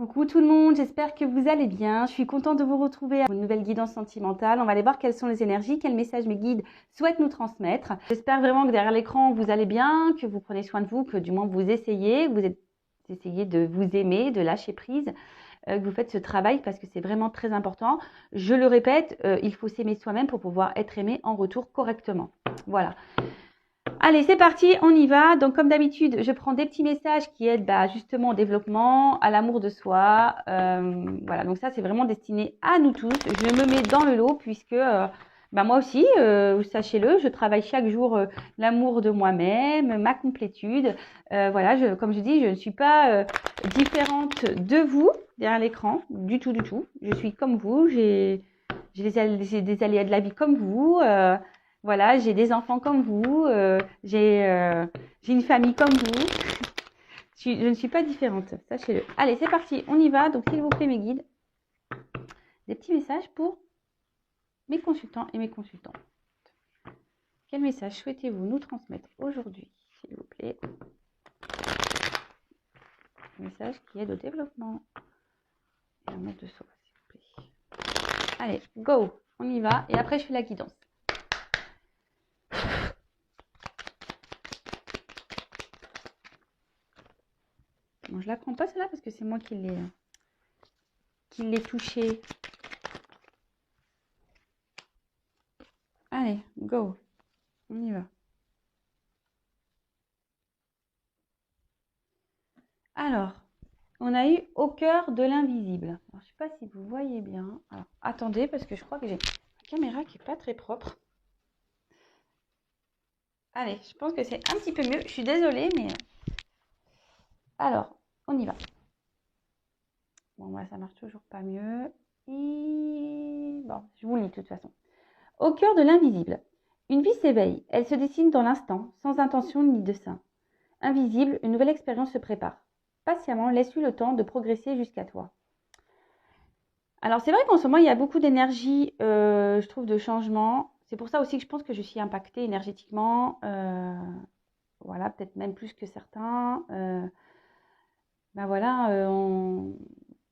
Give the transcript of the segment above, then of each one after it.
Coucou tout le monde, j'espère que vous allez bien. Je suis contente de vous retrouver pour une nouvelle guidance sentimentale. On va aller voir quelles sont les énergies, quels messages mes guides souhaitent nous transmettre. J'espère vraiment que derrière l'écran, vous allez bien, que vous prenez soin de vous, que du moins vous essayez, essayez de vous aimer, de lâcher prise, que vous faites ce travail parce que c'est vraiment très important. Je le répète, il faut s'aimer soi-même pour pouvoir être aimé en retour correctement. Voilà. Allez, c'est parti, on y va. Donc, comme d'habitude, je prends des petits messages qui aident justement au développement, à l'amour de soi. Voilà, donc ça, c'est vraiment destiné à nous tous. Je me mets dans le lot puisque moi aussi, sachez-le, je travaille chaque jour l'amour de moi-même, ma complétude. Voilà, comme je dis, je ne suis pas différente de vous derrière l'écran, du tout, du tout. Je suis comme vous, j'ai des aléas de la vie comme vous. Voilà, j'ai des enfants comme vous, j'ai une famille comme vous. Je ne suis pas différente, sachez-le. Allez, c'est parti, on y va. Donc, s'il vous plaît, mes guides, des petits messages pour mes consultants et mes consultantes. Quel message souhaitez-vous nous transmettre aujourd'hui, s'il vous plaît? Un message qui aide au développement et l'amour de soi, s'il vous plaît. Allez, go, on y va. Et après, je fais la guidance. Bon, je la prends pas celle-là parce que c'est moi qui l'ai touchée. Allez, go. On y va. Alors, on a eu au cœur de l'invisible. Je ne sais pas si vous voyez bien. Alors, attendez, parce que je crois que j'ai une caméra qui n'est pas très propre. Allez, je pense que c'est un petit peu mieux. Je suis désolée, mais... Alors, on y va. Bon, moi, ça marche toujours pas mieux. Bon, je vous lis de toute façon. Au cœur de l'invisible. Une vie s'éveille. Elle se dessine dans l'instant, sans intention ni dessein. Invisible, une nouvelle expérience se prépare. Patiemment, laisse-lui le temps de progresser jusqu'à toi. Alors, c'est vrai qu'en ce moment, il y a beaucoup d'énergie, je trouve, de changement. C'est pour ça aussi que je pense que je suis impactée énergétiquement. Voilà, peut-être même plus que certains.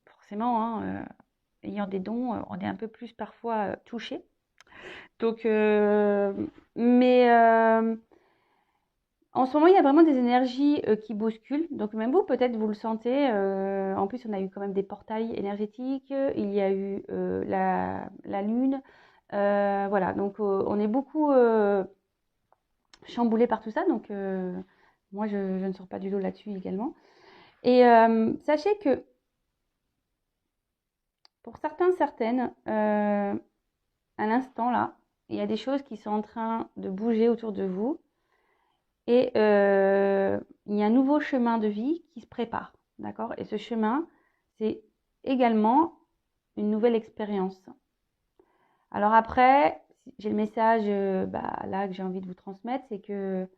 Forcément, ayant des dons, on est un peu plus parfois touché. Donc, en ce moment, il y a vraiment des énergies qui bousculent. Donc, même vous, peut-être, vous le sentez. En plus, on a eu quand même des portails énergétiques. Il y a eu la Lune. Voilà, donc on est beaucoup chamboulé par tout ça. Donc, moi, je ne sors pas du lot là-dessus également. Et sachez que pour certains, certaines, à l'instant, là, il y a des choses qui sont en train de bouger autour de vous. Et il y a un nouveau chemin de vie qui se prépare, d'accord? Et ce chemin, c'est également une nouvelle expérience. Alors après, j'ai le message là que j'ai envie de vous transmettre, c'est que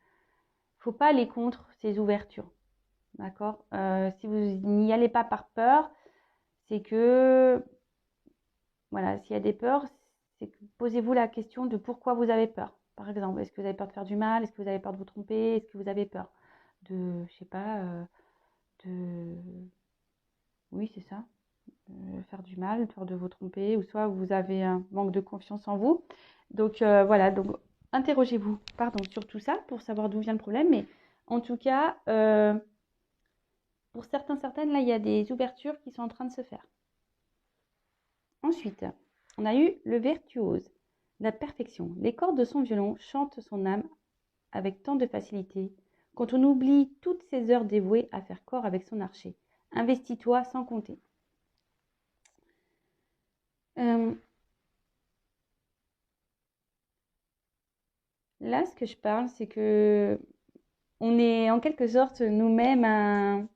faut pas aller contre ces ouvertures, d'accord? Si vous n'y allez pas par peur, c'est que, voilà, s'il y a des peurs, c'est que posez-vous la question de pourquoi vous avez peur. Par exemple, est-ce que vous avez peur de faire du mal? Est-ce que vous avez peur de vous tromper? Est-ce que vous avez peur de, je sais pas, oui, c'est ça, faire du mal, peur de vous tromper, ou soit vous avez un manque de confiance en vous. Donc voilà, donc interrogez-vous, sur tout ça pour savoir d'où vient le problème. Mais en tout cas, pour certaines, là, il y a des ouvertures qui sont en train de se faire. Ensuite, on a eu le virtuose, la perfection. Les cordes de son violon chantent son âme avec tant de facilité, quand on oublie toutes ces heures dévouées à faire corps avec son archer. Investis-toi sans compter. Là, ce que je parle, c'est que on est en quelque sorte nous-mêmes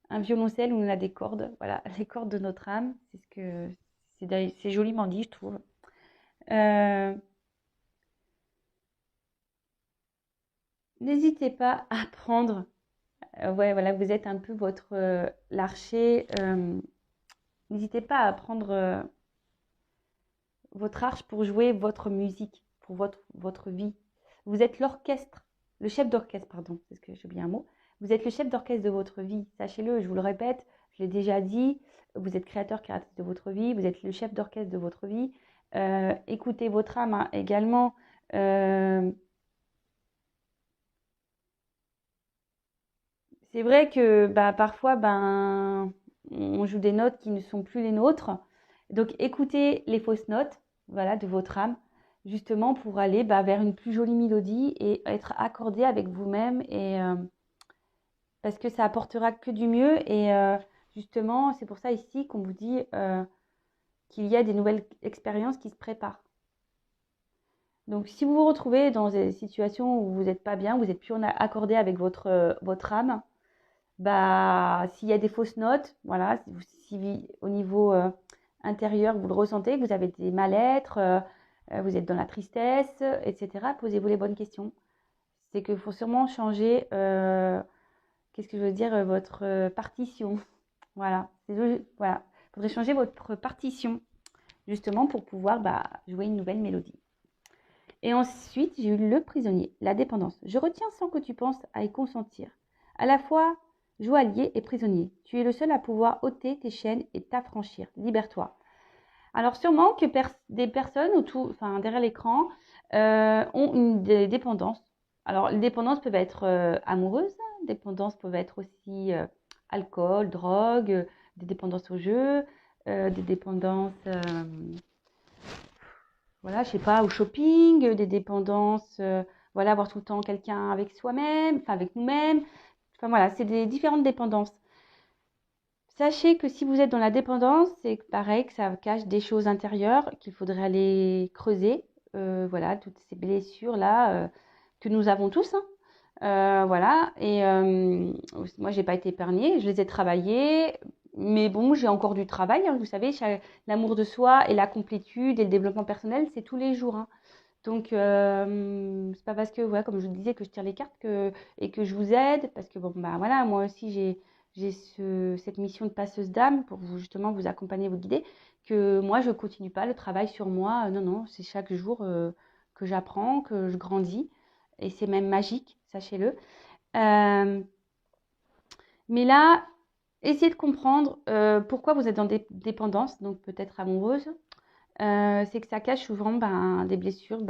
un violoncelle où on a des cordes. Voilà, les cordes de notre âme. C'est joliment dit, je trouve. N'hésitez pas à prendre. Ouais, voilà, vous êtes un peu l'archer. N'hésitez pas à prendre votre arche pour jouer votre musique, pour votre vie. Vous êtes l'orchestre, le chef d'orchestre, pardon, parce que j'ai oublié un mot. Vous êtes le chef d'orchestre de votre vie, sachez-le, je vous le répète, Je l'ai déjà dit, vous êtes créateur, créatrice de votre vie, vous êtes le chef d'orchestre de votre vie. Écoutez votre âme hein, également. C'est vrai que bah, parfois, on joue des notes qui ne sont plus les nôtres. Donc, écoutez les fausses notes voilà, de votre âme, justement pour aller vers une plus jolie mélodie et être accordé avec vous-même. Parce que ça apportera que du mieux. Et justement, c'est pour ça ici qu'on vous dit qu'il y a des nouvelles expériences qui se préparent. Donc, si vous vous retrouvez dans des situations où vous n'êtes pas bien, vous n'êtes plus accordé avec votre âme, s'il y a des fausses notes, voilà, si au niveau intérieur, vous le ressentez, que vous avez des mal-être, vous êtes dans la tristesse, etc., posez-vous les bonnes questions. C'est qu'il faut sûrement changer, qu'est-ce que je veux dire, votre partition. Voilà, voilà. Il faudrait changer votre partition, justement, pour pouvoir jouer une nouvelle mélodie. Et ensuite, j'ai eu le prisonnier, la dépendance. Je retiens sans que tu penses à y consentir. À la fois joaillier et prisonnier. Tu es le seul à pouvoir ôter tes chaînes et t'affranchir. Libère-toi. Alors sûrement que des personnes derrière l'écran ont des dépendances. Alors les dépendances peuvent être amoureuses, des dépendances peuvent être aussi alcool, drogue, des dépendances au jeu, des dépendances voilà, je sais pas, au shopping, des dépendances, voilà, avoir tout le temps quelqu'un avec soi-même, enfin avec nous-mêmes. Enfin voilà, c'est des différentes dépendances. Sachez que si vous êtes dans la dépendance, c'est pareil que ça cache des choses intérieures qu'il faudrait aller creuser. Voilà, toutes ces blessures-là que nous avons tous. Voilà, et moi, j'ai pas été épargnée, je les ai travaillées. Mais bon, j'ai encore du travail. Hein, vous savez, l'amour de soi et la complétude et le développement personnel, c'est tous les jours. Hein. Donc, c'est pas parce que, voilà, comme je vous disais, que je tire les cartes et que je vous aide. Parce que, bon, voilà, moi aussi, j'ai cette mission de passeuse d'âme pour justement vous accompagner, vous guider. Que moi, je continue pas le travail sur moi. Non, non, c'est chaque jour que j'apprends, que je grandis. Et c'est même magique, sachez-le. Mais là, essayez de comprendre pourquoi vous êtes dans des dépendances, donc peut-être amoureuses. C'est que ça cache souvent des blessures,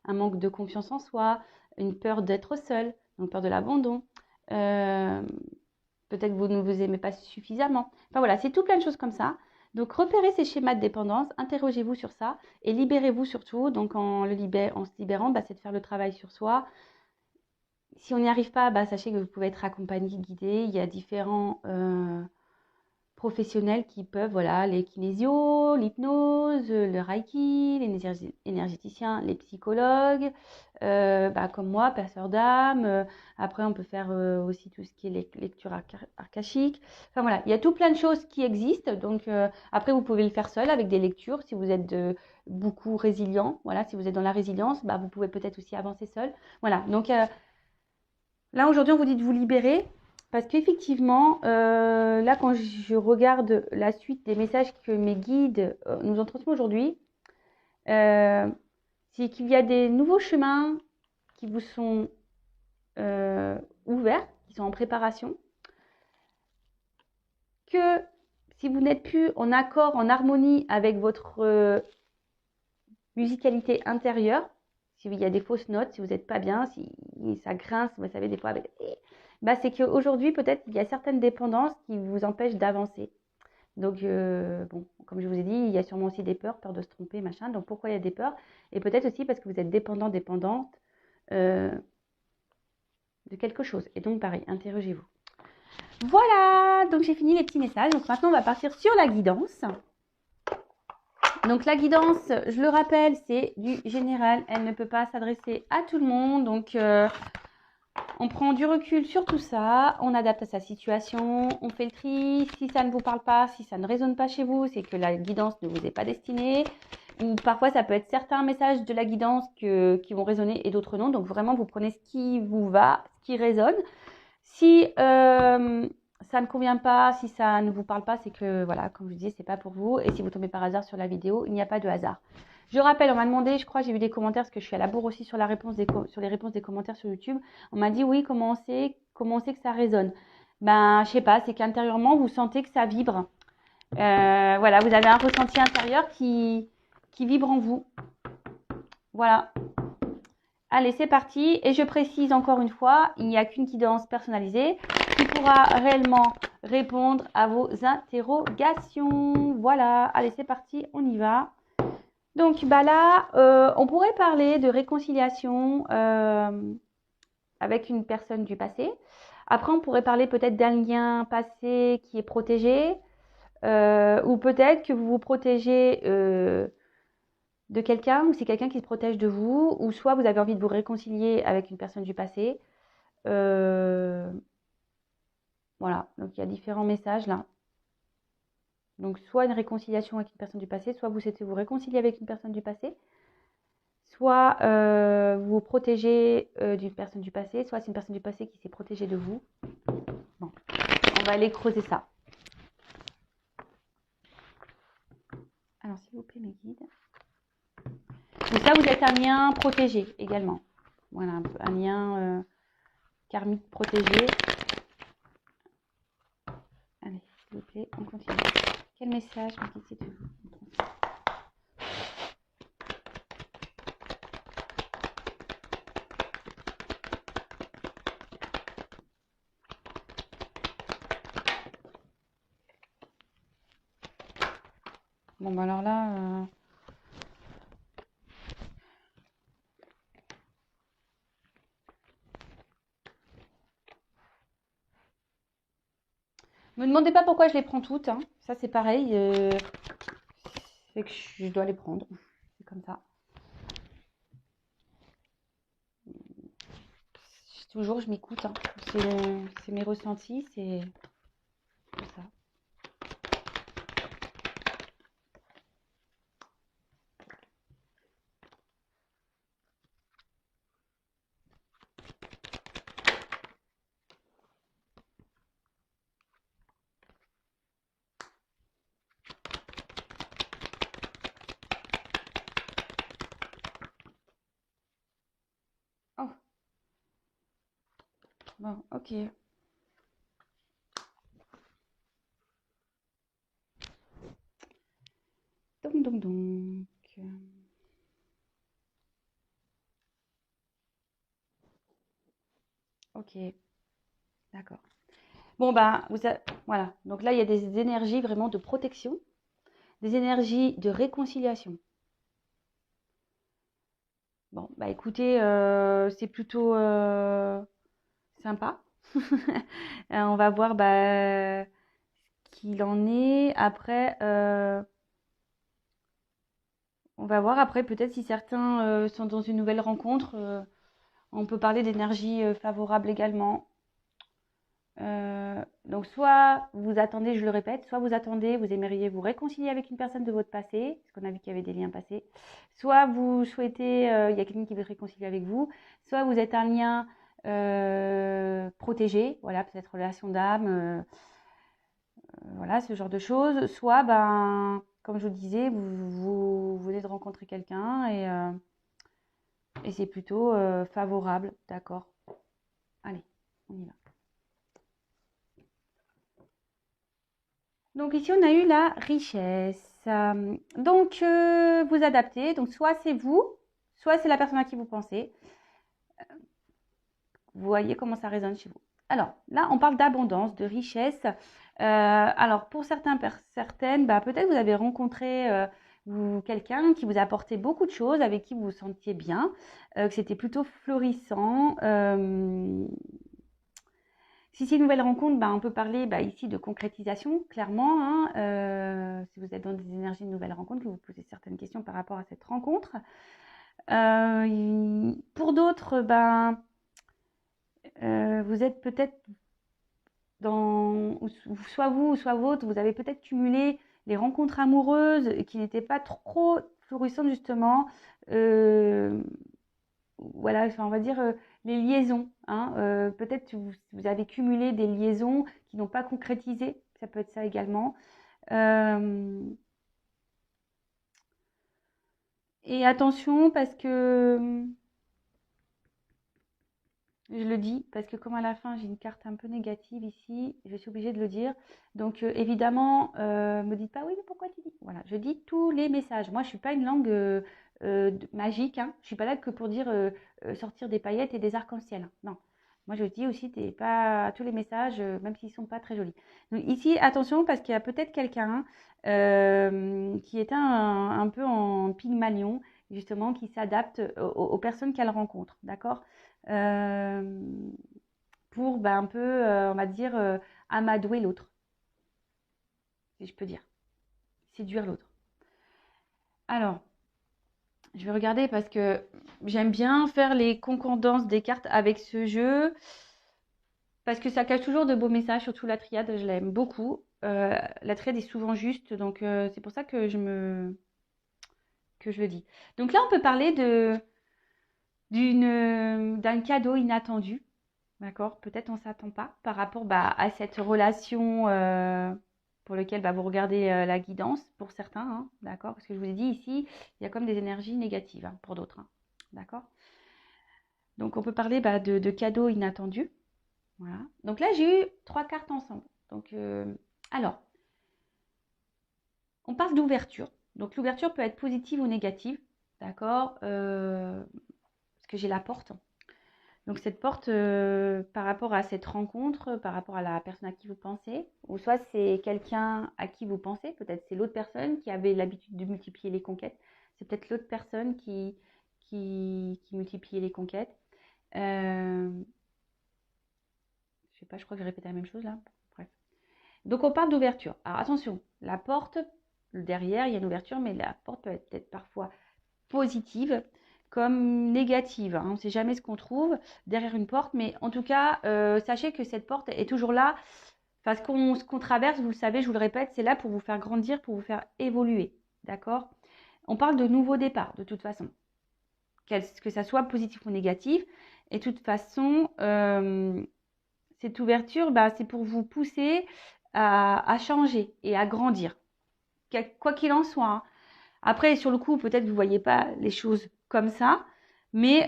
un manque de confiance en soi, une peur d'être seul, donc peur de l'abandon. Peut-être que vous ne vous aimez pas suffisamment. Enfin voilà, c'est tout plein de choses comme ça. Donc repérez ces schémas de dépendance, interrogez-vous sur ça et libérez-vous surtout. Donc en se libérant, c'est de faire le travail sur soi. Si on n'y arrive pas, sachez que vous pouvez être accompagné, guidé. Il y a différents professionnels qui peuvent, voilà, les kinésios, l'hypnose, le reiki, les énergéticiens, les psychologues, comme moi, passeur d'âme. Après, on peut faire aussi tout ce qui est lecture akashique. Enfin voilà, il y a tout plein de choses qui existent. Donc après, vous pouvez le faire seul avec des lectures si vous êtes beaucoup résilient. Voilà, si vous êtes dans la résilience, vous pouvez peut-être aussi avancer seul. Voilà, donc là aujourd'hui, on vous dit de vous libérer. Parce qu'effectivement, là, quand je regarde la suite des messages que mes guides nous ont transmis aujourd'hui, c'est qu'il y a des nouveaux chemins qui vous sont ouverts, qui sont en préparation. Que si vous n'êtes plus en accord, en harmonie avec votre musicalité intérieure, s'il y a des fausses notes, si vous n'êtes pas bien, si ça grince, vous savez, des fois avec... c'est qu'aujourd'hui, peut-être, il y a certaines dépendances qui vous empêchent d'avancer. Donc, comme je vous ai dit, il y a sûrement aussi des peurs de se tromper, machin. Donc, pourquoi il y a des peurs? Et peut-être aussi parce que vous êtes dépendante de quelque chose. Et donc, pareil, interrogez-vous. Voilà, donc j'ai fini les petits messages. Donc, maintenant, on va partir sur la guidance. Donc, la guidance, je le rappelle, c'est du général. Elle ne peut pas s'adresser à tout le monde. Donc, on prend du recul sur tout ça, on adapte à sa situation, on fait le tri. Si ça ne vous parle pas, si ça ne résonne pas chez vous, c'est que la guidance ne vous est pas destinée. Ou parfois, ça peut être certains messages de la guidance qui vont résonner et d'autres non. Donc vraiment, vous prenez ce qui vous va, ce qui résonne. Si ça ne convient pas, si ça ne vous parle pas, c'est que, voilà, comme je vous disais, c'est pas pour vous. Et si vous tombez par hasard sur la vidéo, il n'y a pas de hasard. Je rappelle, on m'a demandé, je crois, j'ai vu des commentaires, parce que je suis à la bourre aussi sur les réponses des commentaires sur YouTube. On m'a dit, oui, comment on sait que ça résonne? ben, je sais pas, c'est qu'intérieurement, vous sentez que ça vibre. Voilà, vous avez un ressenti intérieur qui vibre en vous. Voilà. Allez, c'est parti. Et je précise encore une fois, il n'y a qu'une guidance personnalisée qui pourra réellement répondre à vos interrogations. Voilà. Allez, c'est parti, on y va. Donc, bah là, on pourrait parler de réconciliation avec une personne du passé. Après, on pourrait parler peut-être d'un lien passé qui est protégé. Ou peut-être que vous vous protégez de quelqu'un, ou c'est quelqu'un qui se protège de vous, ou soit vous avez envie de vous réconcilier avec une personne du passé. Voilà, donc il y a différents messages là. Donc soit une réconciliation avec une personne du passé, soit vous souhaitez vous réconcilier avec une personne du passé, soit vous vous protégez d'une personne du passé, soit c'est une personne du passé qui s'est protégée de vous. Bon, on va aller creuser ça. Alors s'il vous plaît mes guides. Donc ça, vous êtes un lien protégé également. Voilà, un lien karmique protégé. Allez, s'il vous plaît, on continue. Quel message me dit de vous? Bon, bah alors là... Me demandez pas pourquoi je les prends toutes. Hein. Ça, c'est pareil. C'est que je dois les prendre. C'est comme ça. Toujours, je m'écoute. Hein. C'est mes ressentis. C'est comme ça. Oh. Bon, ok. Donc. Ok. D'accord. Bon, bah, voilà. Donc là, il y a des énergies vraiment de protection, des énergies de réconciliation. Bon, bah écoutez, c'est plutôt sympa. On va voir bah, ce qu'il en est. Après, on va voir après peut-être si certains sont dans une nouvelle rencontre. On peut parler d'énergie favorable également. Donc soit vous attendez, je le répète, soit vous attendez, vous aimeriez vous réconcilier avec une personne de votre passé, parce qu'on a vu qu'il y avait des liens passés, soit vous souhaitez, il y a quelqu'un qui veut se réconcilier avec vous, soit vous êtes un lien protégé, voilà, peut-être relation d'âme, voilà, ce genre de choses, soit, ben, comme je vous disais, vous venez de rencontrer quelqu'un et c'est plutôt favorable, d'accord. Allez, on y va. Donc ici, on a eu la richesse. Donc, vous adaptez. Donc, soit c'est vous, soit c'est la personne à qui vous pensez. Vous voyez comment ça résonne chez vous. Alors, là, on parle d'abondance, de richesse. Alors, pour certaines, bah, peut-être vous avez rencontré quelqu'un qui vous a apporté beaucoup de choses, avec qui vous vous sentiez bien, que c'était plutôt florissant. Si c'est une nouvelle rencontre, bah, on peut parler bah, ici de concrétisation, clairement. Hein, si vous êtes dans des énergies de nouvelle rencontre, que vous posez certaines questions par rapport à cette rencontre. Pour d'autres, ben, vous êtes peut-être dans, soit vous, soit votre, vous avez peut-être cumulé les rencontres amoureuses qui n'étaient pas trop florissantes justement. Voilà, enfin, on va dire les liaisons. Hein, peut-être que vous avez cumulé des liaisons qui n'ont pas concrétisé. Ça peut être ça également. Et attention parce que Je le dis parce que comme à la fin, j'ai une carte un peu négative ici, je suis obligée de le dire. Donc évidemment, me dites pas: «Oui, mais pourquoi tu dis?» Voilà, je dis tous les messages. Moi, je suis pas une langue, magique, hein. Je suis pas là que pour dire, sortir des paillettes et des arcs-en-ciel, hein. Non. Moi, je dis aussi des pas tous les messages, même s'ils sont pas très jolis. Donc ici, attention parce qu'il y a peut-être quelqu'un, qui est un peu en Pygmalion, justement, qui s'adapte aux personnes qu'elle rencontre, d'accord? euh, pour un peu, on va dire, amadouer l'autre, si je peux dire, séduire l'autre. Alors, je vais regarder parce que j'aime bien faire les concordances des cartes avec ce jeu, parce que ça cache toujours de beaux messages, surtout la triade, je l'aime beaucoup. La triade est souvent juste, donc c'est pour ça que que je le dis. Donc là, on peut parler d'un cadeau inattendu. D'accord? Peut-être on ne s'attend pas par rapport à cette relation pour laquelle vous regardez la guidance pour certains, hein, d'accord? Parce que je vous ai dit ici, il y a comme des énergies négatives hein, pour d'autres, hein, d'accord? Donc on peut parler de cadeaux inattendus. Voilà. Donc là, j'ai eu 3 cartes ensemble. Donc, alors, on parle d'ouverture. Donc l'ouverture peut être positive ou négative, d'accord? Parce que j'ai la porte. Donc cette porte, par rapport à cette rencontre, par rapport à la personne à qui vous pensez, ou soit c'est quelqu'un à qui vous pensez, peut-être c'est l'autre personne qui avait l'habitude de multiplier les conquêtes, c'est peut-être l'autre personne qui multipliait les conquêtes. Je sais pas, je crois que je répète la même chose là. Bref. Donc on parle d'ouverture. Alors attention, la porte, derrière il y a une ouverture, mais la porte peut être peut-être parfois positive comme négative, hein. On ne sait jamais ce qu'on trouve derrière une porte, mais en tout cas, sachez que cette porte est toujours là. Enfin, ce qu'on traverse, vous le savez, je vous le répète, c'est là pour vous faire grandir, pour vous faire évoluer. D'accord? On parle de nouveau départ, de toute façon. Que ça soit positif ou négatif. Et de toute façon, cette ouverture, c'est pour vous pousser à changer et à grandir. Quoi qu'il en soit, hein. Après, sur le coup, peut-être que vous ne voyez pas les choses comme ça, mais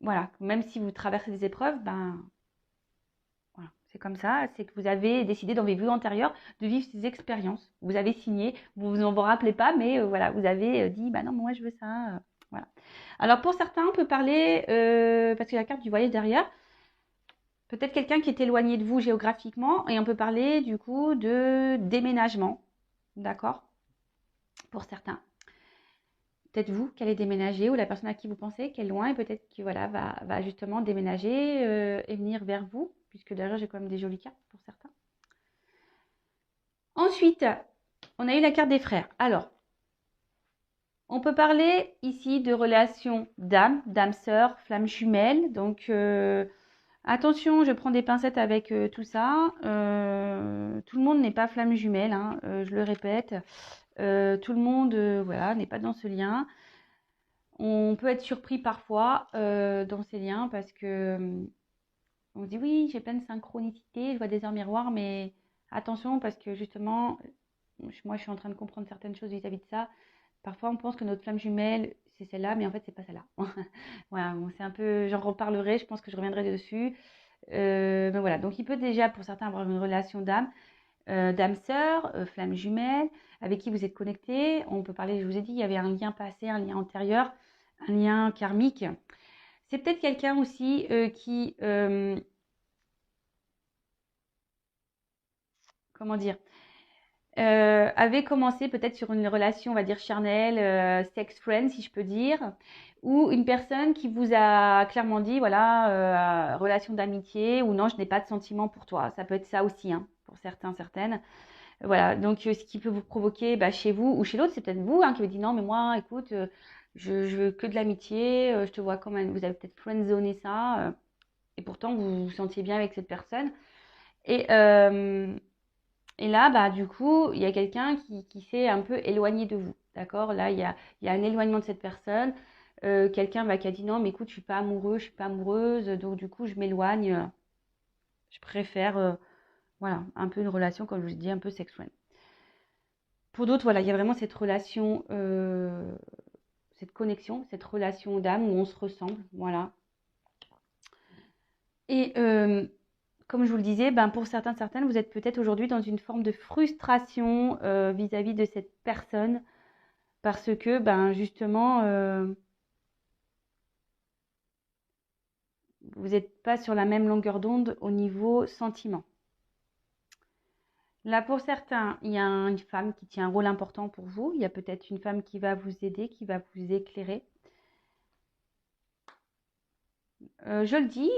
voilà, même si vous traversez des épreuves, voilà, c'est comme ça, c'est que vous avez décidé dans vos vies antérieures de vivre ces expériences. Vous avez signé, vous ne vous rappelez pas, mais voilà, vous avez dit, non, moi je veux ça. Voilà. Alors pour certains, on peut parler, parce qu'il y a la carte du voyage derrière, peut-être quelqu'un qui est éloigné de vous géographiquement, et on peut parler du coup de déménagement, d'accord? Pour certains. Peut-être vous qui allez déménager ou la personne à qui vous pensez qui est loin et peut-être qui voilà, va justement déménager et venir vers vous, puisque derrière j'ai quand même des jolies cartes pour certains. Ensuite, on a eu la carte des frères. Alors, on peut parler ici de relations d'âme, d'âme-sœur, flamme jumelle. Donc, attention, je prends des pincettes avec tout ça. Tout le monde n'est pas flamme jumelle, hein, je le répète. Tout le monde voilà, n'est pas dans ce lien. On peut être surpris parfois dans ces liens parce que on se dit oui, j'ai plein de synchronicité, je vois des heures miroirs, mais attention parce que justement, moi je suis en train de comprendre certaines choses vis-à-vis de ça. Parfois on pense que notre flamme jumelle c'est celle-là, mais en fait c'est pas celle-là. Voilà, bon, c'est un peu, j'en reparlerai, je pense que je reviendrai dessus. Mais voilà, donc il peut déjà pour certains avoir une relation d'âme, d'âme sœur, flamme jumelle, avec qui vous êtes connecté. On peut parler, je vous ai dit, il y avait un lien passé, un lien antérieur, un lien karmique. C'est peut-être quelqu'un aussi qui, comment dire, avait commencé peut-être sur une relation, on va dire charnelle, sex friend, si je peux dire, ou une personne qui vous a clairement dit, voilà, relation d'amitié, ou non, je n'ai pas de sentiment pour toi. Ça peut être ça aussi, hein, pour certains, certaines. Voilà, donc ce qui peut vous provoquer chez vous ou chez l'autre, c'est peut-être vous hein, qui vous dit non, mais moi, écoute, je veux que de l'amitié, je te vois comme vous avez peut-être friendzoné ça, et pourtant vous vous sentiez bien avec cette personne. Et, euh, et là, du coup, il y a quelqu'un qui s'est un peu éloigné de vous, d'accord? Là, il y a un éloignement de cette personne. Quelqu'un qui a dit non, mais écoute, je suis pas amoureux, je suis pas amoureuse, donc du coup, je m'éloigne. Je préfère, voilà, un peu une relation, comme je vous dis, un peu sexuelle. Pour d'autres, voilà, il y a vraiment cette relation, cette connexion, cette relation d'âme où on se ressemble, voilà. Et comme je vous le disais, ben, pour certaines, vous êtes peut-être aujourd'hui dans une forme de frustration vis-à-vis de cette personne parce que, ben, justement, vous n'êtes pas sur la même longueur d'onde au niveau sentiment. Là, pour certains, il y a une femme qui tient un rôle important pour vous. Il y a peut-être une femme qui va vous aider, qui va vous éclairer. Je le dis,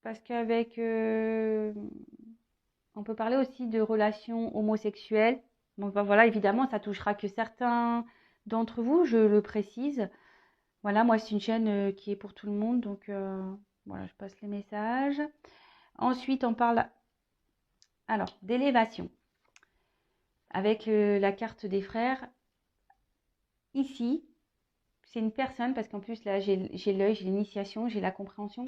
parce qu'avec, on peut parler aussi de relations homosexuelles. Donc ben, voilà, évidemment, ça touchera que certains d'entre vous, je le précise. Voilà, moi, c'est une chaîne qui est pour tout le monde, donc voilà, je passe les messages. Ensuite, on parle alors d'élévation avec la carte des frères. Ici, c'est une personne, parce qu'en plus là, j'ai l'œil, j'ai l'initiation, j'ai la compréhension.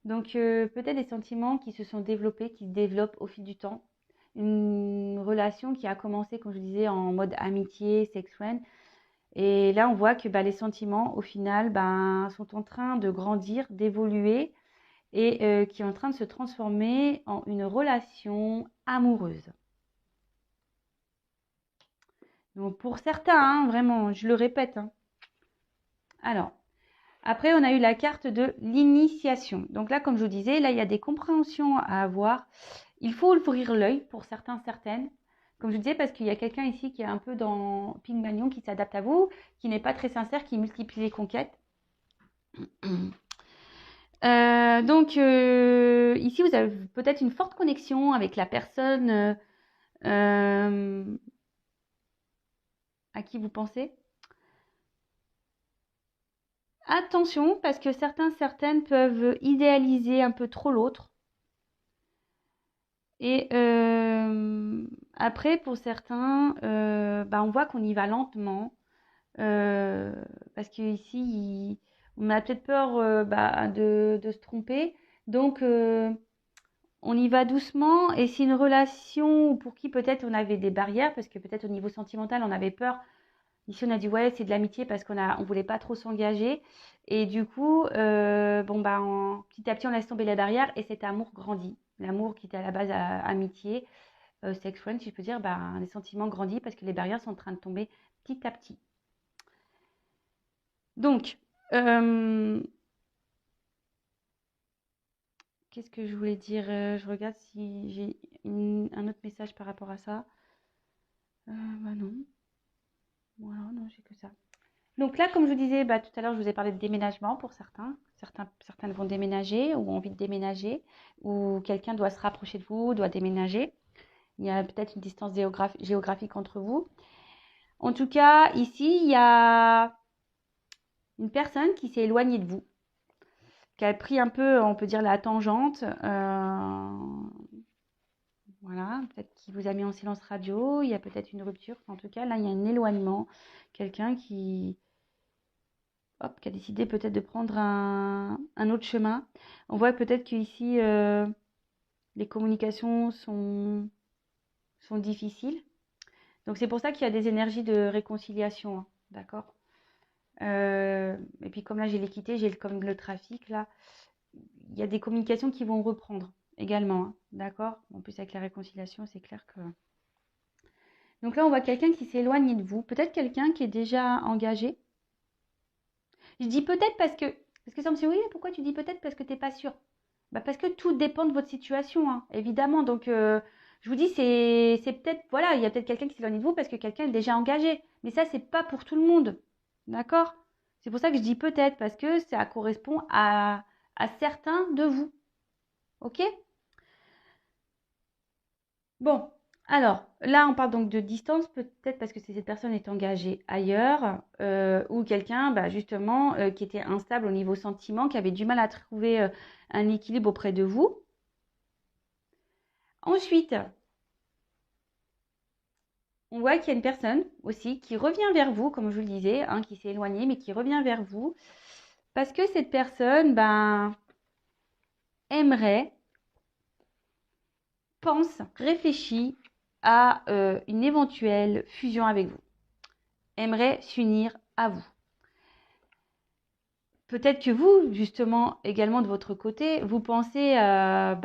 Donc peut-être des sentiments qui se sont développés, qui se développent au fil du temps. Une relation qui a commencé, comme je disais, en mode amitié, sex friend. Et là, on voit que bah, les sentiments, au final, bah, sont en train de grandir, d'évoluer et qui est en train de se transformer en une relation amoureuse. Donc pour certains, hein, vraiment, je le répète. Hein. Alors, après, on a eu la carte de l'initiation. Donc là, comme je vous disais, là, il y a des compréhensions à avoir. Il faut ouvrir l'œil pour certains, certaines. Comme je disais, parce qu'il y a quelqu'un ici qui est un peu dans Pygmalion, qui s'adapte à vous, qui n'est pas très sincère, qui multiplie les conquêtes. Ici, vous avez peut-être une forte connexion avec la personne à qui vous pensez. Attention, parce que certaines peuvent idéaliser un peu trop l'autre. Et après, pour certains, bah, on voit qu'on y va lentement. Parce qu'ici, on a peut-être peur bah, de se tromper. Donc, on y va doucement. Et c'est une relation pour qui peut-être on avait des barrières, parce que peut-être au niveau sentimental, on avait peur. Ici, on a dit, ouais, c'est de l'amitié parce on voulait pas trop s'engager. Et du coup, bon, bah, petit à petit, on laisse tomber les barrières et cet amour grandit. L'amour qui était à la base amitié, sex friend, si je peux dire, bah, les sentiments grandissent parce que les barrières sont en train de tomber petit à petit. Donc, qu'est-ce que je voulais dire? Je regarde si j'ai un autre message par rapport à ça. Bah non. Voilà, non, j'ai que ça. Donc là, comme je vous disais, bah, tout à l'heure, je vous ai parlé de déménagement pour certains. Certaines vont déménager ou ont envie de déménager, ou quelqu'un doit se rapprocher de vous, doit déménager. Il y a peut-être une distance géographique entre vous. En tout cas, ici, il y a une personne qui s'est éloignée de vous, qui a pris un peu, on peut dire, la tangente. Voilà, peut-être qu'il vous a mis en silence radio, il y a peut-être une rupture. En tout cas, là, il y a un éloignement. Quelqu'un qui a décidé peut-être de prendre un autre chemin. On voit peut-être qu'ici, les communications sont difficiles. Donc, c'est pour ça qu'il y a des énergies de réconciliation. Hein, d'accord. Et puis, comme là, j'ai l'équité, comme le trafic, là, il y a des communications qui vont reprendre également. Hein, d'accord. En plus, avec la réconciliation, c'est clair que... Donc là, on voit quelqu'un qui s'éloigne de vous. Peut-être quelqu'un qui est déjà engagé. Je dis peut-être parce que ça me dit, oui, pourquoi tu dis peut-être parce que tu n'es pas sûr? Bah parce que tout dépend de votre situation, hein, évidemment. Donc, je vous dis, c'est peut-être, voilà, il y a peut-être quelqu'un qui s'éloigne de vous parce que quelqu'un est déjà engagé. Mais ça, c'est pas pour tout le monde. D'accord? C'est pour ça que je dis peut-être, parce que ça correspond à certains de vous. Ok? Bon, alors là, on parle donc de distance, peut-être parce que cette personne est engagée ailleurs, ou quelqu'un, bah, justement, qui était instable au niveau sentiment, qui avait du mal à trouver un équilibre auprès de vous. Ensuite, on voit qu'il y a une personne aussi qui revient vers vous, comme je vous le disais, hein, qui s'est éloignée, mais qui revient vers vous, parce que cette personne, ben, aimerait, pense, réfléchit à une éventuelle fusion avec vous, aimerait s'unir à vous. peut-être que vous, justement, également de votre côté, vous pensez à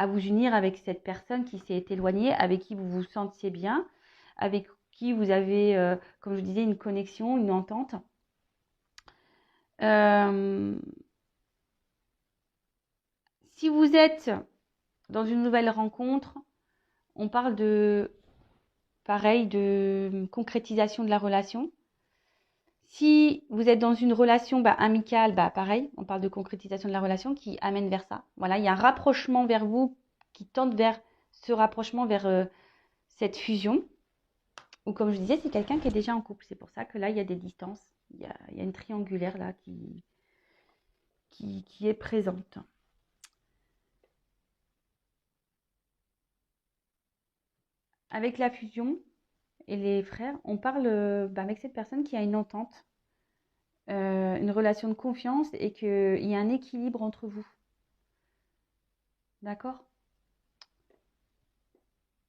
vous unir avec cette personne qui s'est éloignée, avec qui vous vous sentiez bien, avec qui vous avez, comme je disais, une connexion, une entente. Si vous êtes dans une nouvelle rencontre, on parle de, pareil, de concrétisation de la relation. Si vous êtes dans une relation amicale, pareil, on parle de concrétisation de la relation qui amène vers ça. Voilà, il y a un rapprochement vers vous qui tente vers ce rapprochement, vers cette fusion. Ou comme je disais, c'est quelqu'un qui est déjà en couple. C'est pour ça que là, il y a des distances. Il y a une triangulaire là qui est présente. Avec la fusion et les frères, on parle avec cette personne qui a une entente, une relation de confiance et qu'il y a un équilibre entre vous. D'accord?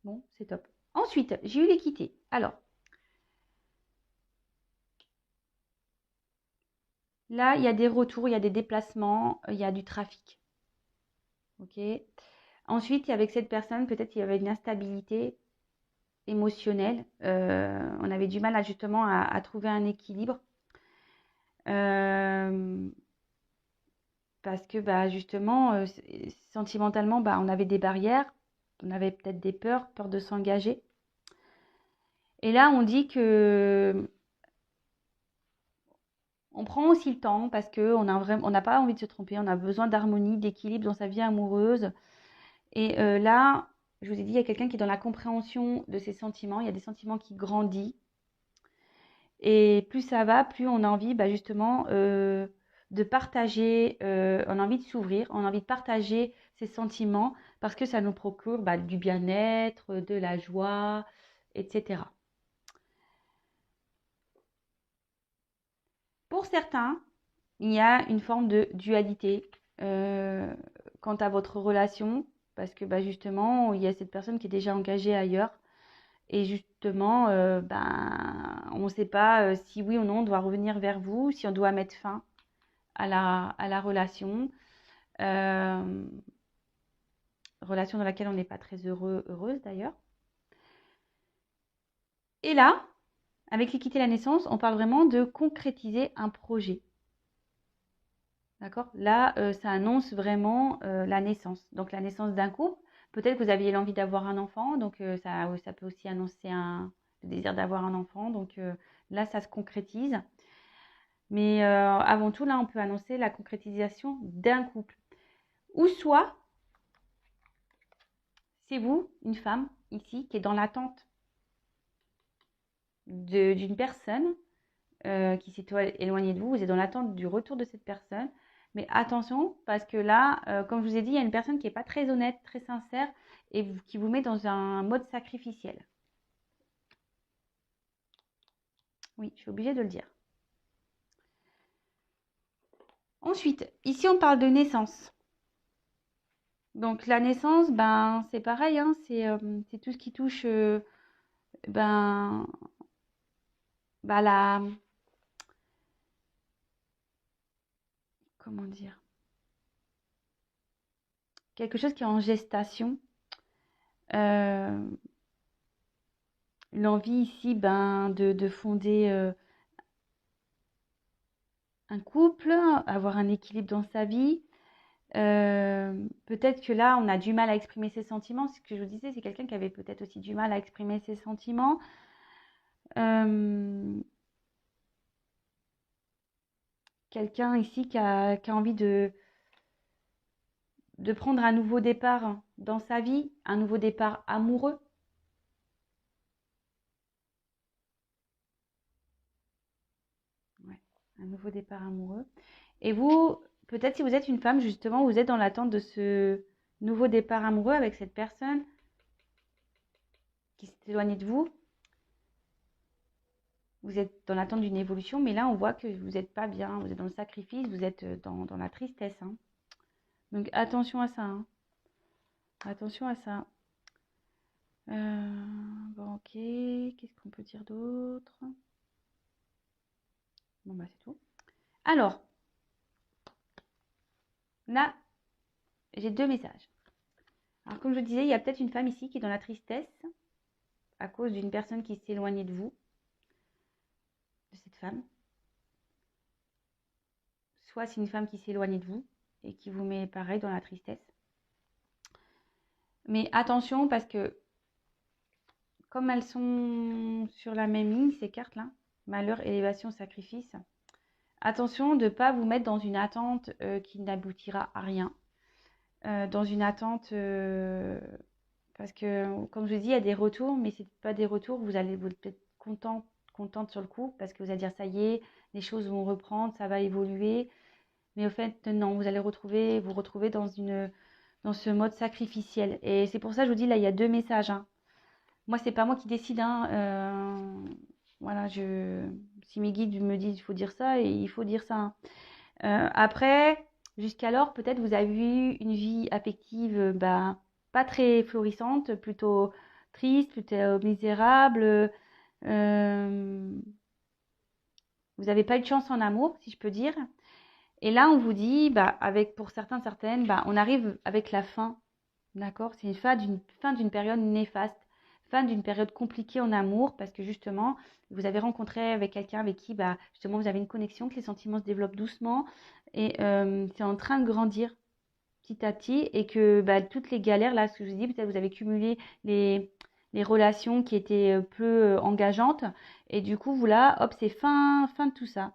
Bon, c'est top. Ensuite, j'ai eu l'équité. Alors, là, il y a des retours, il y a des déplacements, il y a du trafic. Ok. Ensuite, avec cette personne, peut-être qu'il y avait une instabilité émotionnelle. On avait du mal justement à trouver un équilibre. Parce que justement, sentimentalement, on avait des barrières, on avait peut-être des peurs de s'engager. Et là, on dit que on prend aussi le temps parce qu'on n'a pas envie de se tromper, on a besoin d'harmonie, d'équilibre dans sa vie amoureuse. Et là, je vous ai dit, il y a quelqu'un qui est dans la compréhension de ses sentiments, il y a des sentiments qui grandissent. Et plus ça va, plus on a envie justement de partager, on a envie de s'ouvrir, on a envie de partager ses sentiments parce que ça nous procure du bien-être, de la joie, etc. Pour certains, il y a une forme de dualité quant à votre relation parce que justement, il y a cette personne qui est déjà engagée ailleurs. Et justement, on ne sait pas si oui ou non on doit revenir vers vous, si on doit mettre fin à la relation. Relation dans laquelle on n'est pas très heureuse d'ailleurs. Et là, avec l'équité et la naissance, on parle vraiment de concrétiser un projet. D'accord? Là, ça annonce vraiment la naissance. Donc la naissance d'un couple. Peut-être que vous aviez l'envie d'avoir un enfant, donc ça peut aussi annoncer le désir d'avoir un enfant. Donc là, ça se concrétise. Mais avant tout, là, on peut annoncer la concrétisation d'un couple. Ou soit, c'est vous, une femme, ici, qui est dans l'attente d'une personne qui s'est éloignée de vous. Vous êtes dans l'attente du retour de cette personne. Mais attention, parce que là, comme je vous ai dit, il y a une personne qui n'est pas très honnête, très sincère, et qui vous met dans un mode sacrificiel. Oui, je suis obligée de le dire. Ensuite, ici, on parle de naissance. Donc, la naissance, c'est pareil, hein, c'est tout ce qui touche la... Comment dire? Quelque chose qui est en gestation. L'envie ici, de fonder un couple, avoir un équilibre dans sa vie. Peut-être que là, on a du mal à exprimer ses sentiments. Ce que je vous disais, c'est quelqu'un qui avait peut-être aussi du mal à exprimer ses sentiments. Quelqu'un ici qui a envie de prendre un nouveau départ dans sa vie, un nouveau départ amoureux. Ouais, un nouveau départ amoureux. Et vous, peut-être si vous êtes une femme, justement, vous êtes dans l'attente de ce nouveau départ amoureux avec cette personne qui s'est éloignée de vous. Vous êtes dans l'attente d'une évolution, mais là, on voit que vous n'êtes pas bien. Vous êtes dans le sacrifice, vous êtes dans la tristesse. Hein. Donc, attention à ça. Hein. Attention à ça. Bon, ok. Qu'est-ce qu'on peut dire d'autre? Bon, c'est tout. Alors, Là, j'ai 2 messages. Alors, comme je disais, il y a peut-être une femme ici qui est dans la tristesse à cause d'une personne qui s'est éloignée de vous, de cette femme. Soit c'est une femme qui s'est éloignée de vous et qui vous met pareil dans la tristesse. Mais attention parce que comme elles sont sur la même ligne, ces cartes-là, malheur, élévation, sacrifice, attention de ne pas vous mettre dans une attente qui n'aboutira à rien. Dans une attente, parce que, comme je dis, il y a des retours, mais ce n'est pas des retours, vous allez vous être contente sur le coup, parce que vous allez dire, ça y est, les choses vont reprendre, ça va évoluer. Mais au fait, non, vous allez vous retrouver dans ce mode sacrificiel. Et c'est pour ça que je vous dis, là, il y a 2 messages. Hein. Moi, c'est pas moi qui décide. Hein. Voilà, si mes guides me disent il faut dire ça, et il faut dire ça. Hein. Après, jusqu'alors, peut-être vous avez eu une vie affective pas très florissante, plutôt triste, plutôt misérable. Vous n'avez pas eu de chance en amour, si je peux dire. Et là, on vous dit, pour certains, certaines, on arrive avec la fin. D'accord? C'est une fin d'une période néfaste, fin d'une période compliquée en amour, parce que justement, vous avez rencontré avec quelqu'un avec qui, justement, vous avez une connexion, que les sentiments se développent doucement, et c'est en train de grandir petit à petit, et que toutes les galères, là, ce que je vous dis, peut-être vous avez cumulé les relations qui étaient peu engageantes, et du coup, vous là, hop, c'est fin de tout ça.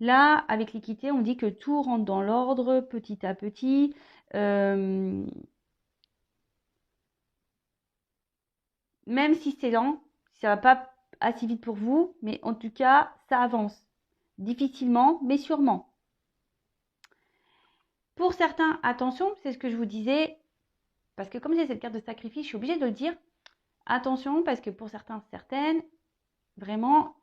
Là, avec l'équité, on dit que tout rentre dans l'ordre petit à petit. Même si c'est lent, ça va pas assez vite pour vous, mais en tout cas, ça avance. Difficilement, mais sûrement. Pour certains, attention, c'est ce que je vous disais, parce que comme j'ai cette carte de sacrifice, je suis obligée de le dire. Attention, parce que pour certains, certaines, vraiment,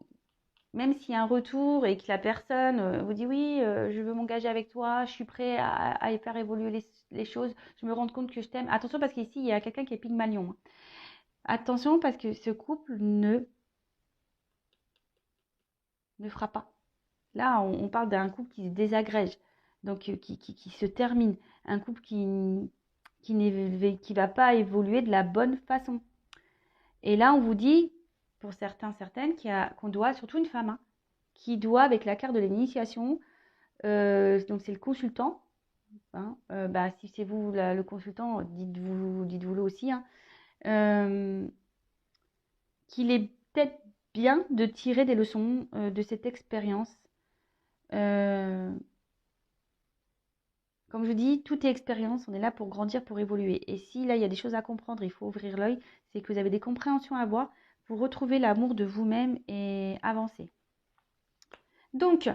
même s'il y a un retour et que la personne vous dit oui, je veux m'engager avec toi, je suis prêt à faire évoluer les choses, je me rends compte que je t'aime. Attention, parce qu'ici, il y a quelqu'un qui est Pygmalion. Hein. Attention, parce que ce couple ne fera pas. Là, on parle d'un couple qui se désagrège, donc qui se termine. Un couple qui va pas évoluer de la bonne façon. Et là, on vous dit, pour certains, certaines, qu'on doit, surtout une femme, hein, qui doit, avec la carte de l'initiation, donc c'est le consultant. Hein, si c'est vous le consultant, dites-vous-le aussi. Hein, qu'il est peut-être bien de tirer des leçons de cette expérience. Comme je dis, tout est expérience, on est là pour grandir, pour évoluer. Et si là, il y a des choses à comprendre, il faut ouvrir l'œil, c'est que vous avez des compréhensions à avoir pour retrouver l'amour de vous-même et avancer. Donc,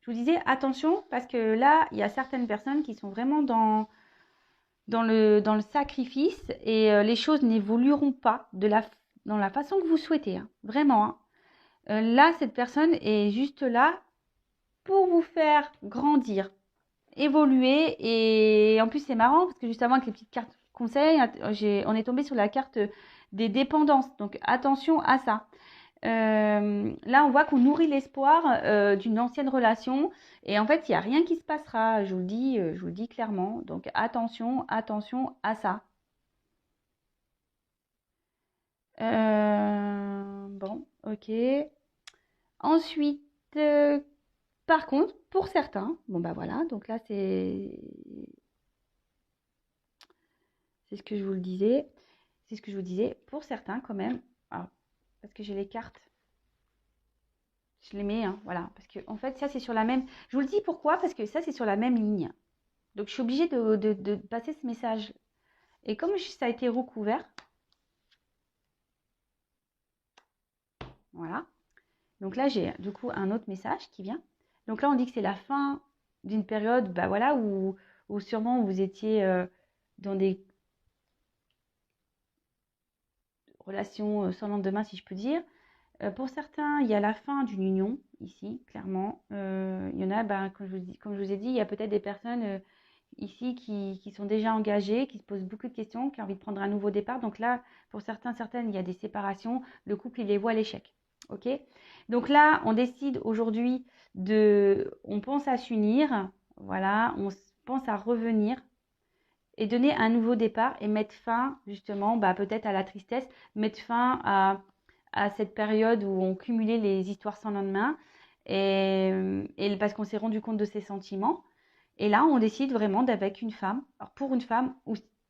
je vous disais, attention, parce que là, il y a certaines personnes qui sont vraiment dans le sacrifice et les choses n'évolueront pas dans la façon que vous souhaitez. Hein, vraiment. Hein. Là, cette personne est juste là pour vous faire grandir, évoluer. Et en plus, c'est marrant parce que justement, avec les petites cartes conseils, on est tombé sur la carte des dépendances. Donc, attention à ça. Là, on voit qu'on nourrit l'espoir d'une ancienne relation. Et en fait, il n'y a rien qui se passera. Je vous le dis clairement. Donc, attention à ça. Bon, ok. Ensuite, par contre, pour certains, voilà, donc là c'est ce que je vous le disais, c'est ce que je vous disais, pour certains quand même, alors, parce que j'ai les cartes, je les mets, hein, voilà, parce que en fait ça c'est sur la même, je vous le dis pourquoi, parce que ça c'est sur la même ligne, donc je suis obligée de passer ce message, et comme ça a été recouvert, voilà, donc là j'ai du coup un autre message qui vient, donc là on dit que c'est la fin d'une période, voilà, où sûrement vous étiez dans des relations sans lendemain, si je peux dire. Pour certains, il y a la fin d'une union, ici, clairement. Il y en a, comme je vous ai dit, il y a peut-être des personnes ici qui sont déjà engagées, qui se posent beaucoup de questions, qui ont envie de prendre un nouveau départ. Donc là, pour certaines, il y a des séparations. Le couple, il les voit à l'échec. Ok? Donc là, on décide aujourd'hui on pense à s'unir. Voilà, pense à revenir et donner un nouveau départ et mettre fin justement peut-être à la tristesse, mettre fin à cette période où on cumulait les histoires sans lendemain et parce qu'on s'est rendu compte de ses sentiments. Et là, on décide vraiment d'avec une femme. Alors pour une femme,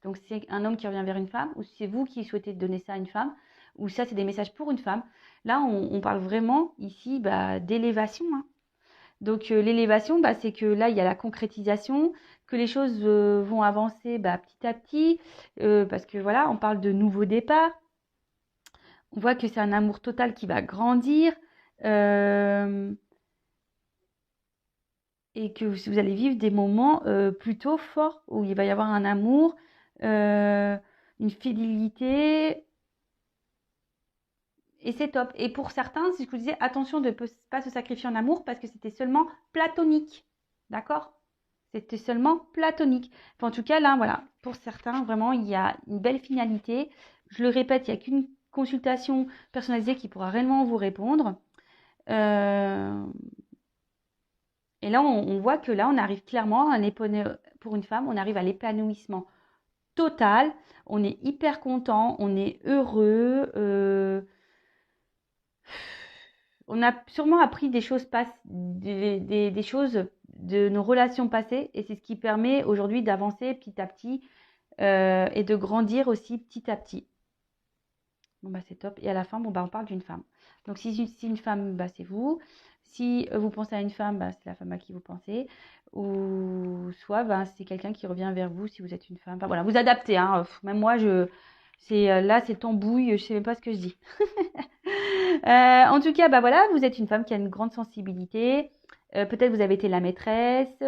donc c'est un homme qui revient vers une femme, ou c'est vous qui souhaitez donner ça à une femme, ou ça c'est des messages pour une femme. Là, on parle vraiment ici d'élévation, hein. Donc l'élévation, c'est que là, il y a la concrétisation, que les choses vont avancer petit à petit, parce que voilà, on parle de nouveau départ. On voit que c'est un amour total qui va grandir et que vous allez vivre des moments plutôt forts où il va y avoir un amour, une fidélité. Et c'est top. Et pour certains, si je vous disais, attention de ne pas se sacrifier en amour parce que c'était seulement platonique. D'accord? C'était seulement platonique. Enfin, en tout cas, là, voilà. Pour certains, vraiment, il y a une belle finalité. Je le répète, il n'y a qu'une consultation personnalisée qui pourra réellement vous répondre. Et là, on voit que là, on arrive clairement pour une femme, on arrive à l'épanouissement total. On est hyper content, on est heureux. On a sûrement appris des choses des choses de nos relations passées et c'est ce qui permet aujourd'hui d'avancer petit à petit et de grandir aussi petit à petit. Bon c'est top. Et à la fin, on parle d'une femme. Donc si une femme, c'est vous. Si vous pensez à une femme, c'est la femme à qui vous pensez. Ou soit c'est quelqu'un qui revient vers vous si vous êtes une femme. Enfin voilà, vous adaptez, hein. Même moi, là, c'est tambouille, je sais même pas ce que je dis. En tout cas, voilà, vous êtes une femme qui a une grande sensibilité. Peut-être vous avez été la maîtresse.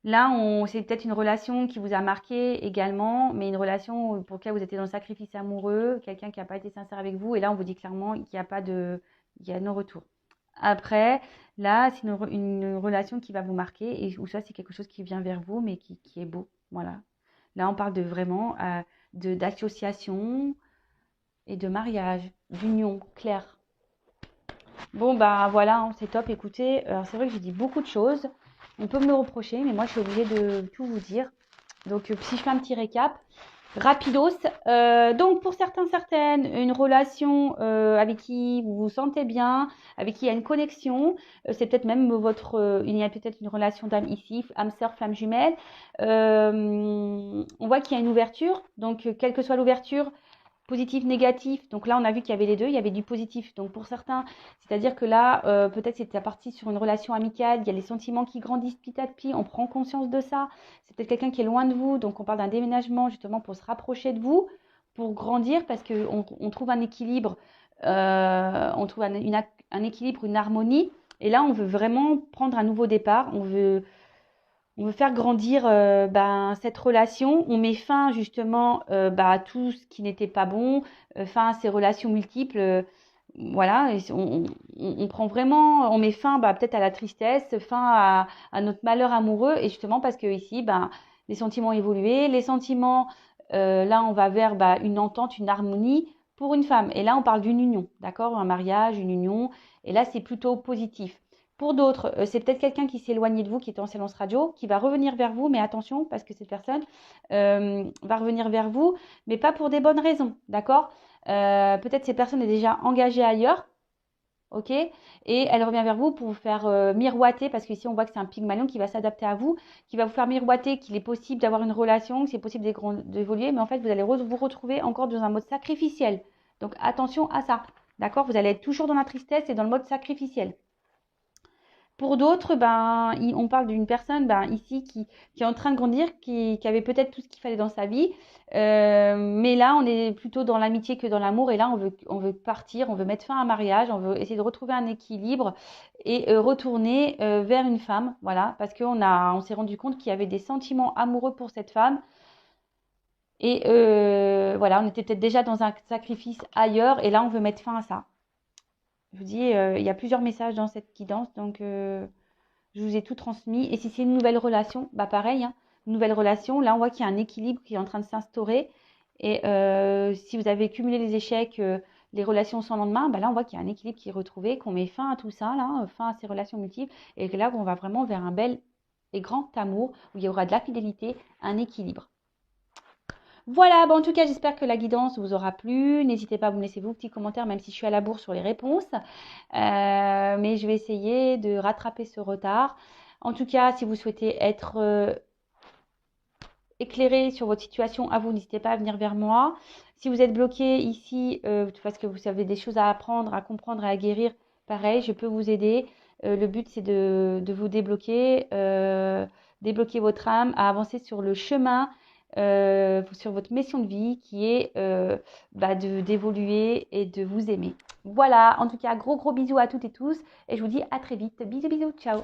Là, c'est peut-être une relation qui vous a marqué également, mais une relation pour laquelle vous étiez dans le sacrifice amoureux, quelqu'un qui n'a pas été sincère avec vous. Et là, on vous dit clairement qu'il n'y a pas il y a no retour. Après, là, c'est une relation qui va vous marquer ou ça, c'est quelque chose qui vient vers vous, mais qui est beau. Voilà. Là, on parle de vraiment d'association et de mariage, d'union claire. Bon, voilà, hein, c'est top. Écoutez, c'est vrai que j'ai dit beaucoup de choses. On peut me le reprocher, mais moi, je suis obligée de tout vous dire. Donc, si je fais un petit récap, rapidos. Donc, pour certaines, une relation avec qui vous vous sentez bien, avec qui il y a une connexion. C'est peut-être même il y a peut-être une relation d'âme ici, âme sœur, flamme jumelle. On voit qu'il y a une ouverture. Donc, quelle que soit l'ouverture, positif, négatif. Donc là, on a vu qu'il y avait les deux, il y avait du positif. Donc pour certains, c'est-à-dire que là, peut-être c'était parti sur une relation amicale, il y a les sentiments qui grandissent petit à petit, on prend conscience de ça. C'est peut-être quelqu'un qui est loin de vous, donc on parle d'un déménagement justement pour se rapprocher de vous, pour grandir, parce qu'on trouve un équilibre, on trouve un équilibre, une harmonie. Et là, on veut vraiment prendre un nouveau départ, on veut faire grandir cette relation. On met fin justement à tout ce qui n'était pas bon, fin à ces relations multiples. Voilà, et on prend vraiment, on met fin peut-être à la tristesse, fin à notre malheur amoureux. Et justement parce que ici, les sentiments ont évolué. Les sentiments, là, on va vers une entente, une harmonie pour une femme. Et là, on parle d'une union, d'accord? Un mariage, une union. Et là, c'est plutôt positif. Pour d'autres, c'est peut-être quelqu'un qui s'est éloigné de vous, qui était en silence radio, qui va revenir vers vous, mais attention, parce que cette personne va revenir vers vous, mais pas pour des bonnes raisons, d'accord? Peut-être cette personne est déjà engagée ailleurs, ok? Et elle revient vers vous pour vous faire miroiter, parce qu'ici on voit que c'est un Pygmalion qui va s'adapter à vous, qui va vous faire miroiter qu'il est possible d'avoir une relation, que c'est possible d'évoluer, mais en fait vous allez vous retrouver encore dans un mode sacrificiel. Donc attention à ça, d'accord? Vous allez être toujours dans la tristesse et dans le mode sacrificiel. Pour d'autres, on parle d'une personne ici qui est en train de grandir, qui avait peut-être tout ce qu'il fallait dans sa vie. Mais là, on est plutôt dans l'amitié que dans l'amour. Et là, on veut partir, on veut mettre fin à un mariage, on veut essayer de retrouver un équilibre et retourner vers une femme. Voilà, parce on s'est rendu compte qu'il y avait des sentiments amoureux pour cette femme. Et voilà, on était peut-être déjà dans un sacrifice ailleurs. Et là, on veut mettre fin à ça. Je vous dis, il y a plusieurs messages dans cette guidance, donc je vous ai tout transmis. Et si c'est une nouvelle relation, pareil, hein, une nouvelle relation, là on voit qu'il y a un équilibre qui est en train de s'instaurer. Et si vous avez cumulé les échecs, les relations sans lendemain, là on voit qu'il y a un équilibre qui est retrouvé, qu'on met fin à tout ça, là, fin à ces relations multiples, et que là on va vraiment vers un bel et grand amour, où il y aura de la fidélité, un équilibre. Voilà, bon, en tout cas, j'espère que la guidance vous aura plu. N'hésitez pas à me laisser vos petits commentaires, même si je suis à la bourre sur les réponses. Mais je vais essayer de rattraper ce retard. En tout cas, si vous souhaitez être éclairé sur votre situation, à vous, n'hésitez pas à venir vers moi. Si vous êtes bloqué ici, parce que vous avez des choses à apprendre, à comprendre et à guérir, pareil, je peux vous aider. Le but, c'est de vous débloquer, débloquer votre âme, à avancer sur le chemin, sur votre mission de vie qui est d'évoluer et de vous aimer. Voilà, en tout cas, gros bisous à toutes et tous et je vous dis à très vite. Bisous, ciao.